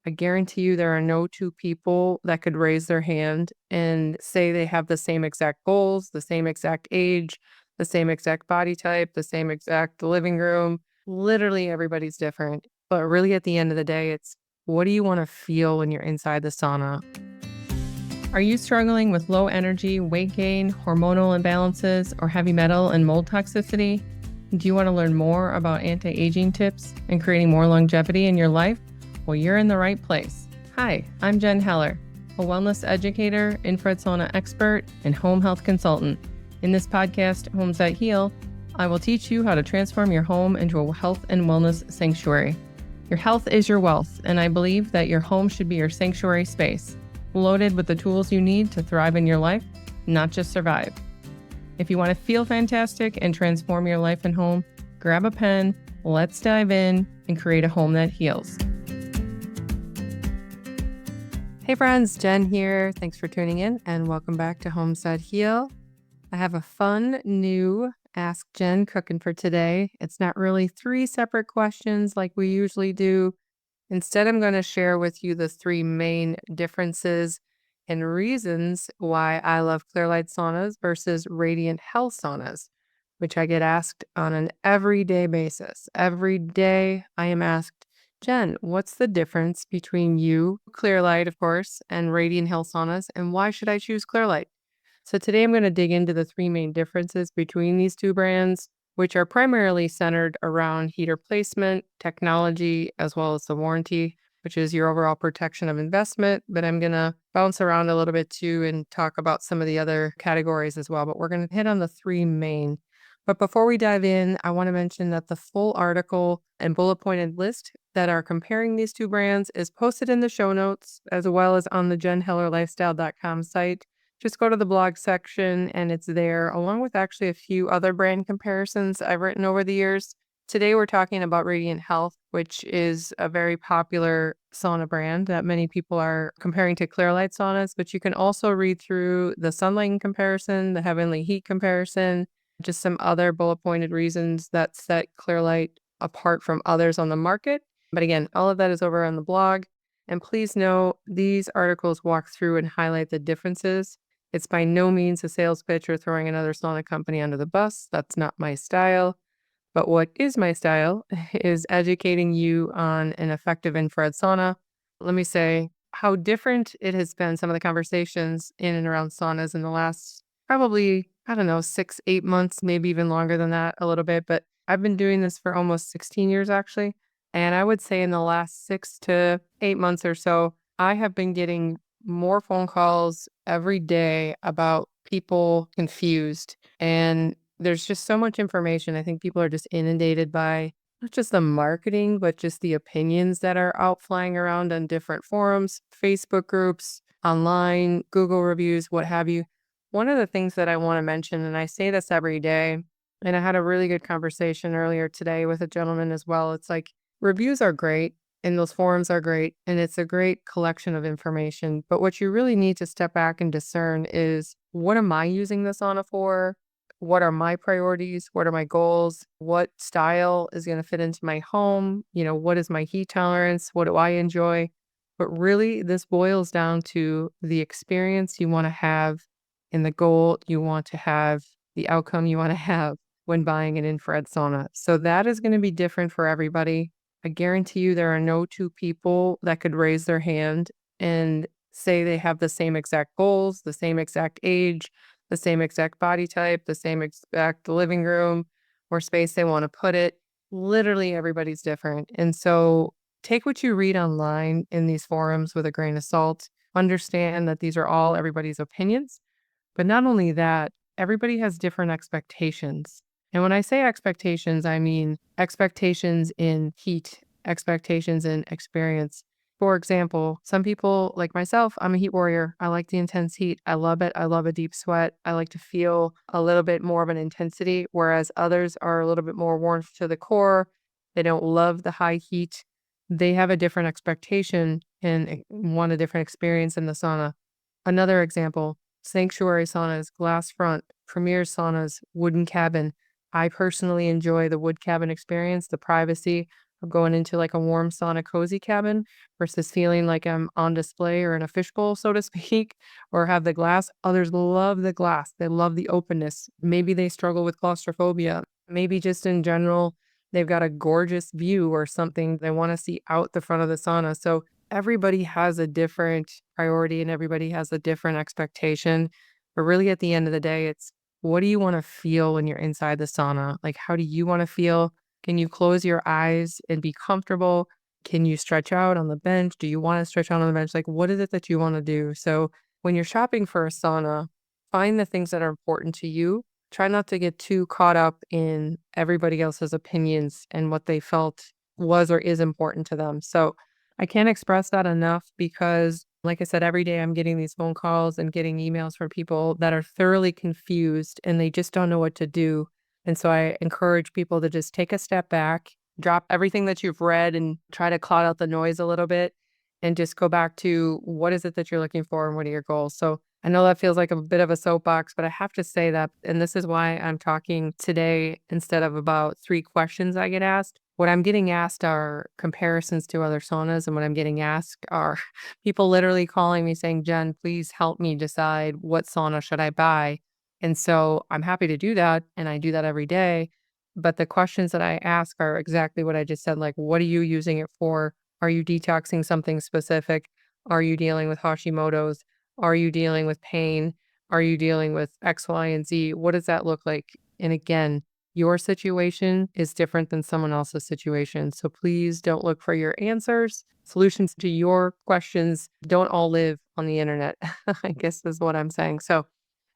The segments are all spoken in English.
I guarantee you there are no two people that could raise their hand and say they have the same exact goals, the same exact age, the same exact body type, the same exact living room. Literally everybody's different. But really at the end of the day, it's what do you want to feel when you're inside the sauna? Are you struggling with low energy, weight gain, hormonal imbalances, or heavy metal and mold toxicity? Do you want to learn more about anti-aging tips and creating more longevity in your life? Well, you're in the right place. Hi, I'm Jen Heller, a wellness educator, infrared sauna expert, and home health consultant. In this podcast, Homes That Heal, I will teach you how to transform your home into a health and wellness sanctuary. Your health is your wealth, and I believe that your home should be your sanctuary space, loaded with the tools you need to thrive in your life, not just survive. If you want to feel fantastic and transform your life and home, grab a pen, let's dive in and create a home that heals. Hey friends, Jen here. Thanks for tuning in and welcome back to Homes That Heal. I have a fun new Ask Jen cooking for today. It's not really 3 separate questions like we usually do. Instead, I'm going to share with you the 3 main differences and reasons why I love Clearlight saunas versus Radiant Health saunas, which I get asked on an everyday basis. Every day I am asked, Jen, what's the difference between you, Clearlight, of course, and Radiant Health saunas, and why should I choose Clearlight? So today I'm going to dig into the 3 main differences between these 2 brands, which are primarily centered around heater placement, technology, as well as the warranty, which is your overall protection of investment. But I'm going to bounce around a little bit too and talk about some of the other categories as well. But we're going to hit on the 3 main. But before we dive in, I want to mention that the full article and bullet pointed list that are comparing these 2 brands is posted in the show notes, as well as on the jenhellerlifestyle.com site. Just go to the blog section and it's there, along with actually a few other brand comparisons I've written over the years. Today we're talking about Radiant Health, which is a very popular sauna brand that many people are comparing to Clearlight saunas, but you can also read through the sunlight comparison, the heavenly heat comparison, just some other bullet pointed reasons that set Clearlight apart from others on the market. But again, all of that is over on the blog. And please know these articles walk through and highlight the differences. It's by no means a sales pitch or throwing another sauna company under the bus. That's not my style. But what is my style is educating you on an effective infrared sauna. Let me say how different it has been, some of the conversations in and around saunas in the last probably, 6, 8 months, maybe even longer than that a little bit. But I've been doing this for almost 16 years actually. And I would say in the last 6 to 8 months or so, I have been getting more phone calls every day about people confused. And there's just so much information. I think people are just inundated by not just the marketing, but just the opinions that are out flying around on different forums, Facebook groups, online, Google reviews, what have you. One of the things that I want to mention, and I say this every day, and I had a really good conversation earlier today with a gentleman as well. It's like reviews are great and those forums are great and it's a great collection of information. But what you really need to step back and discern is, what am I using this sauna for? What are my priorities? What are my goals? What style is going to fit into my home? What is my heat tolerance? What do I enjoy? But really, this boils down to the experience you want to have and the goal you want to have, the outcome you want to have when buying an infrared sauna. So that is going to be different for everybody. I guarantee you there are no 2 people that could raise their hand and say they have the same exact goals, the same exact age, the same exact body type, the same exact living room or space they want to put it. Literally everybody's different. And so take what you read online in these forums with a grain of salt. Understand that these are all everybody's opinions. But not only that, everybody has different expectations. And when I say expectations, I mean expectations in heat, expectations in experience. For example, some people like myself, I'm a heat warrior. I like the intense heat. I love it. I love a deep sweat. I like to feel a little bit more of an intensity, whereas others are a little bit more warmth to the core. They don't love the high heat. They have a different expectation and want a different experience in the sauna. Another example, sanctuary saunas, glass front, premier saunas, wooden cabin. I personally enjoy the wood cabin experience, the privacy of going into like a warm sauna cozy cabin versus feeling like I'm on display or in a fishbowl, so to speak, or have the glass. Others love the glass. They love the openness. Maybe they struggle with claustrophobia. Maybe just in general, they've got a gorgeous view or something they want to see out the front of the sauna. So everybody has a different priority and everybody has a different expectation. But really, at the end of the day, it's what do you want to feel when you're inside the sauna? Like, how do you want to feel? Can you close your eyes and be comfortable? Can you stretch out on the bench? Do you want to stretch out on the bench? Like, what is it that you want to do? So, when you're shopping for a sauna, find the things that are important to you. Try not to get too caught up in everybody else's opinions and what they felt was or is important to them. So, I can't express that enough because, like I said, every day I'm getting these phone calls and getting emails from people that are thoroughly confused and they just don't know what to do. And so I encourage people to just take a step back, drop everything that you've read and try to cloud out the noise a little bit and just go back to what is it that you're looking for and what are your goals. So I know that feels like a bit of a soapbox, but I have to say that, and this is why I'm talking today instead of about 3 questions I get asked. What I'm getting asked are comparisons to other saunas, and what I'm getting asked are people literally calling me saying, "Jen, please help me decide what sauna should I buy." And so I'm happy to do that, and I do that every day. But the questions that I ask are exactly what I just said, like, what are you using it for? Are you detoxing something specific? Are you dealing with Hashimoto's? Are you dealing with pain? Are you dealing with X, Y, and Z? What does that look like? And again, your situation is different than someone else's situation. So please don't look for your answers. Solutions to your questions don't all live on the internet, I guess is what I'm saying. So,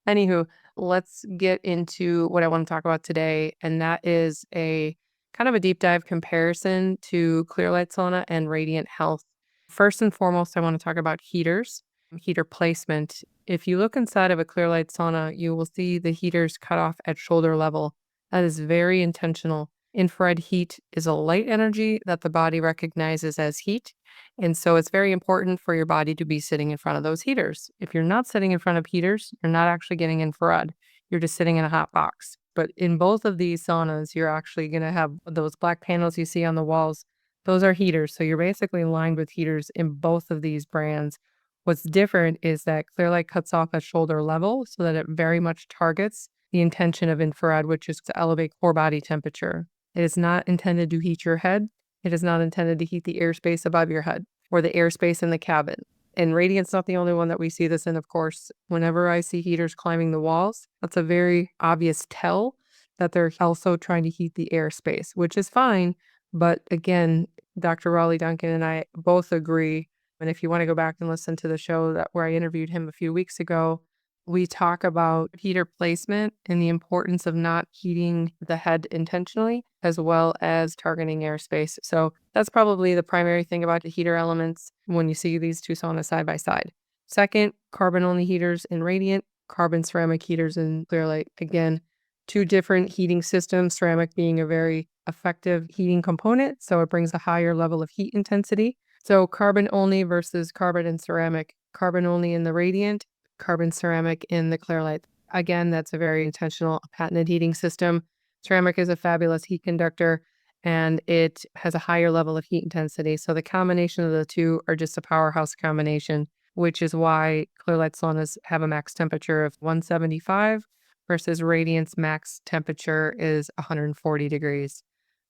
anywho, let's get into what I want to talk about today. And that is a kind of a deep dive comparison to Clearlight Sauna and Radiant Health. First and foremost, I want to talk about heaters, heater placement. If you look inside of a Clearlight sauna, you will see the heaters cut off at shoulder level. That is very intentional. Infrared heat is a light energy that the body recognizes as heat. And so it's very important for your body to be sitting in front of those heaters. If you're not sitting in front of heaters, you're not actually getting infrared. You're just sitting in a hot box. But in both of these saunas, you're actually going to have those black panels you see on the walls. Those are heaters. So you're basically lined with heaters in both of these brands. What's different is that Clearlight cuts off at shoulder level so that it very much targets the intention of infrared, which is to elevate core body temperature. It is not intended to heat your head. It is not intended to heat the airspace above your head or the airspace in the cabin. And Radiant's not the only one that we see this in, of course. Whenever I see heaters climbing the walls, that's a very obvious tell that they're also trying to heat the airspace, which is fine. But again, Dr. Raleigh Duncan and I both agree. And if you want to go back and listen to the show that where I interviewed him a few weeks ago, we talk about heater placement and the importance of not heating the head intentionally, as well as targeting airspace. So that's probably the primary thing about the heater elements when you see these two saunas side by side. Second, carbon-only heaters in Radiant, carbon ceramic heaters in Clearlight. Again, two different heating systems, ceramic being a very effective heating component, so it brings a higher level of heat intensity. So carbon only versus carbon and ceramic. Carbon only in the Radiant, carbon ceramic in the Clearlight. Again, that's a very intentional patented heating system. Ceramic is a fabulous heat conductor and it has a higher level of heat intensity. So the combination of the two are just a powerhouse combination, which is why Clearlight saunas have a max temperature of 175 versus Radiant's max temperature is 140 degrees.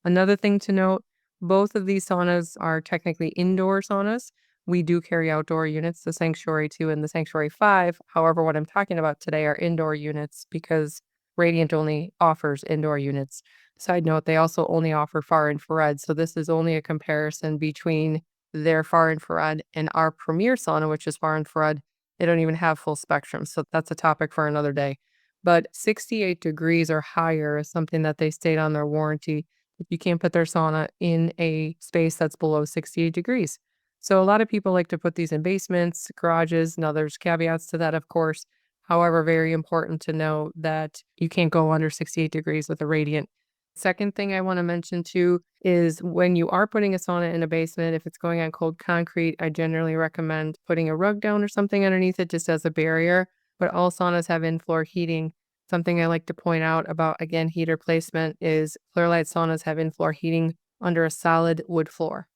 Another thing to note, both of these saunas are technically indoor saunas. We do carry outdoor units, the Sanctuary 2 and the Sanctuary 5. However, what I'm talking about today are indoor units because Radiant only offers indoor units. Side note, they also only offer far infrared. So this is only a comparison between their far infrared and our premier sauna, which is far infrared. They don't even have full spectrum. So that's a topic for another day. But 68 degrees or higher is something that they state on their warranty. You can't put their sauna in a space that's below 68 degrees. So a lot of people like to put these in basements, garages. Now there's caveats to that, of course. However, very important to know that you can't go under 68 degrees with a Radiant. Second thing I want to mention too is when you are putting a sauna in a basement, if it's going on cold concrete, I generally recommend putting a rug down or something underneath it just as a barrier. But all saunas have in-floor heating. Something I like to point out about, again, heater placement is Clearlight saunas have in-floor heating under a solid wood floor.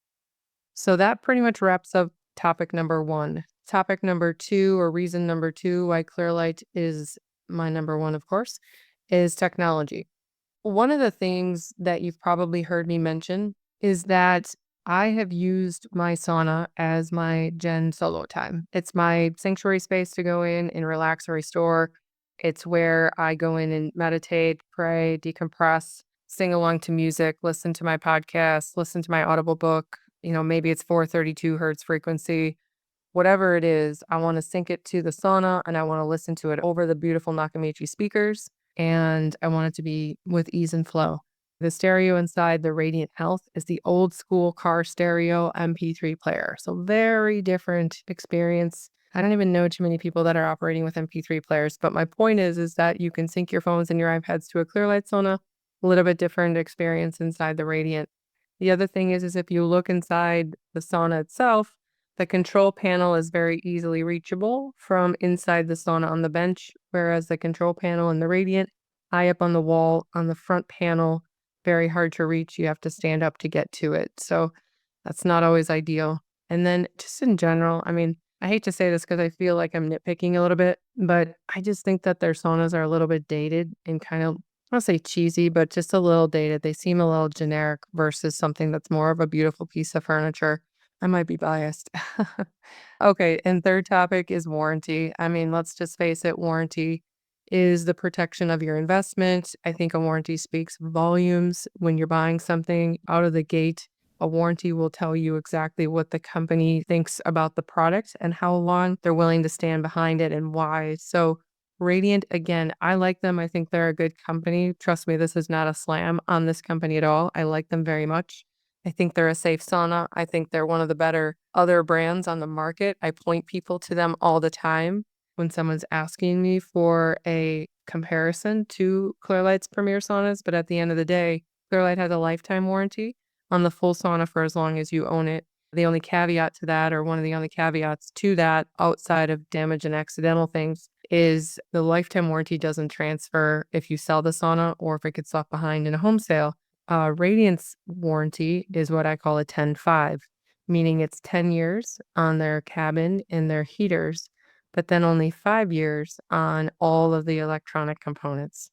So that pretty much wraps up topic number 1. Topic number 2, or reason number 2 why Clearlight is my number 1, of course, is technology. One of the things that you've probably heard me mention is that I have used my sauna as my Jen solo time. It's my sanctuary space to go in and relax and restore. It's where I go in and meditate, pray, decompress, sing along to music, listen to my podcast, listen to my Audible book. Maybe it's 432 hertz frequency. Whatever it is, I want to sync it to the sauna and I want to listen to it over the beautiful Nakamichi speakers. And I want it to be with ease and flow. The stereo inside the Radiant Health is the old school car stereo MP3 player. So very different experience. I don't even know too many people that are operating with MP3 players, but my point is that you can sync your phones and your iPads to a Clearlight sauna. A little bit different experience inside the Radiant. The other thing is if you look inside the sauna itself, the control panel is very easily reachable from inside the sauna on the bench, whereas the control panel in the Radiant, high up on the wall on the front panel, very hard to reach. You have to stand up to get to it. So that's not always ideal. And then just in general, I hate to say this because I feel like I'm nitpicking a little bit, but I just think that their saunas are a little bit dated and kind of, I don't say cheesy, but just a little dated. They seem a little generic versus something that's more of a beautiful piece of furniture. I might be biased. Okay, and third topic is warranty. Let's just face it, warranty is the protection of your investment. I think a warranty speaks volumes when you're buying something out of the gate. A warranty will tell you exactly what the company thinks about the product and how long they're willing to stand behind it and why. So Radiant, again, I like them. I think they're a good company. Trust me, this is not a slam on this company at all. I like them very much. I think they're a safe sauna. I think they're one of the better other brands on the market. I point people to them all the time when someone's asking me for a comparison to Clearlight's Premier Saunas. But at the end of the day, Clearlight has a lifetime warranty on the full sauna for as long as you own it. The only caveat to that, or one of the only caveats to that, outside of damage and accidental things, is the lifetime warranty doesn't transfer if you sell the sauna or if it gets left behind in a home sale. Radiant's warranty is what I call a 10-5, meaning it's 10 years on their cabin and their heaters, but then only 5 years on all of the electronic components.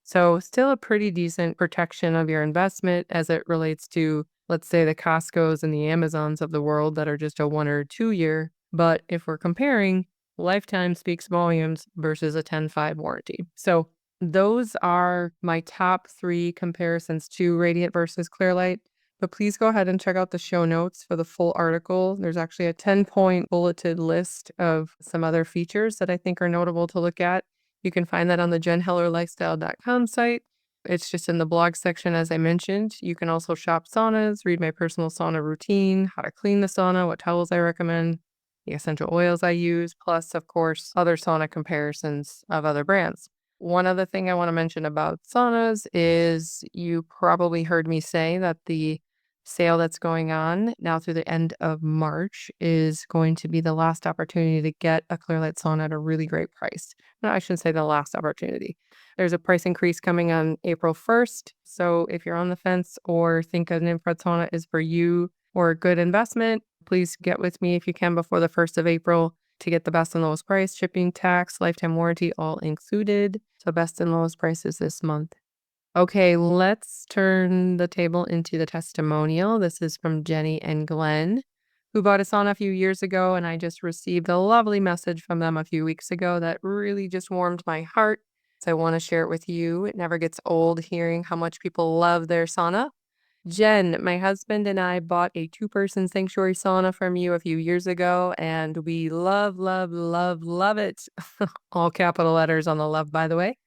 So still a pretty decent protection of your investment as it relates to, let's say, the Costcos and the Amazons of the world that are just a 1 or 2 year. But if we're comparing, lifetime speaks volumes versus a 10-5 warranty. So those are my top 3 comparisons to Radiant versus Clearlight. But please go ahead and check out the show notes for the full article. There's actually a 10-point bulleted list of some other features that I think are notable to look at. You can find that on the jenhellerlifestyle.com site. It's just in the blog section, as I mentioned. You can also shop saunas, read my personal sauna routine, how to clean the sauna, what towels I recommend, the essential oils I use, plus, of course, other sauna comparisons of other brands. One other thing I want to mention about saunas is you probably heard me say that the sale that's going on now through the end of March is going to be the last opportunity to get a Clearlight sauna at a really great price. No, I shouldn't say the last opportunity. There's a price increase coming on April 1st. So if you're on the fence or think an infrared sauna is for you or a good investment, please get with me if you can before the 1st of April to get the best and lowest price, shipping, tax, lifetime warranty, all included. So best and lowest prices this month. Okay, let's turn the table into the testimonial. This is from Jenny and Glenn, who bought a sauna a few years ago, and I just received a lovely message from them a few weeks ago that really just warmed my heart. So I want to share it with you. It never gets old hearing how much people love their sauna. Jen, my husband and I bought a 2-person sanctuary sauna from you a few years ago, and we love, love, love, love it. All capital letters on the love, by the way.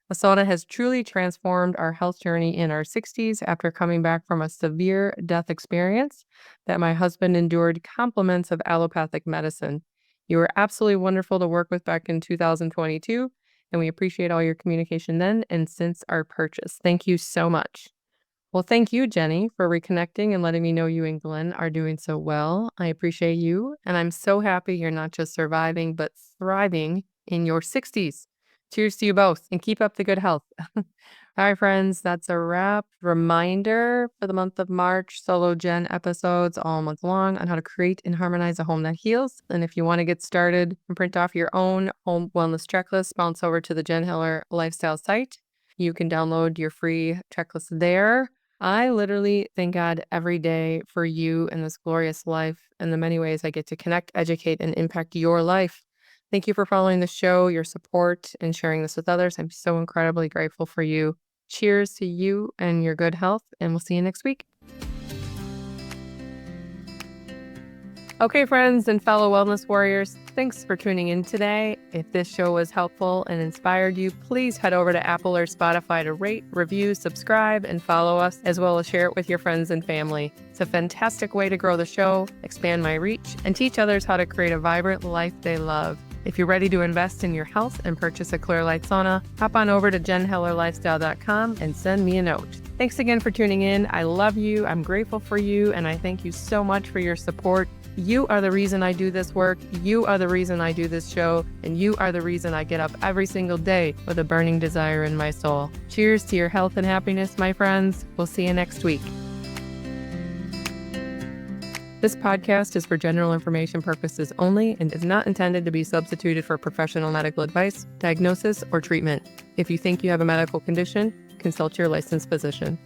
The sauna has truly transformed our health journey in our 60s after coming back from a severe death experience that my husband endured compliments of allopathic medicine. You were absolutely wonderful to work with back in 2022, and we appreciate all your communication then and since our purchase. Thank you so much. Well, thank you, Jenny, for reconnecting and letting me know you and Glenn are doing so well. I appreciate you, and I'm so happy you're not just surviving, but thriving in your 60s. Cheers to you both, and keep up the good health. All right, friends, that's a wrap. Reminder for the month of March, solo Jen episodes all month long on how to create and harmonize a home that heals. And if you want to get started and print off your own home wellness checklist, bounce over to the Jen Hiller Lifestyle site. You can download your free checklist there. I literally thank God every day for you and this glorious life and the many ways I get to connect, educate, and impact your life. Thank you for following the show, your support, and sharing this with others. I'm so incredibly grateful for you. Cheers to you and your good health, and we'll see you next week. Okay, friends and fellow wellness warriors, thanks for tuning in today. If this show was helpful and inspired you, please head over to Apple or Spotify to rate, review, subscribe, and follow us, as well as share it with your friends and family. It's a fantastic way to grow the show, expand my reach, and teach others how to create a vibrant life they love. If you're ready to invest in your health and purchase a Clearlight sauna, hop on over to jenhellerlifestyle.com and send me a note. Thanks again for tuning in. I love you. I'm grateful for you, and I thank you so much for your support. You are the reason I do this work. You are the reason I do this show, and you are the reason I get up every single day with a burning desire in my soul. Cheers to your health and happiness, my friends. We'll see you next week. This podcast is for general information purposes only and is not intended to be substituted for professional medical advice, diagnosis, or treatment. If you think you have a medical condition, consult your licensed physician.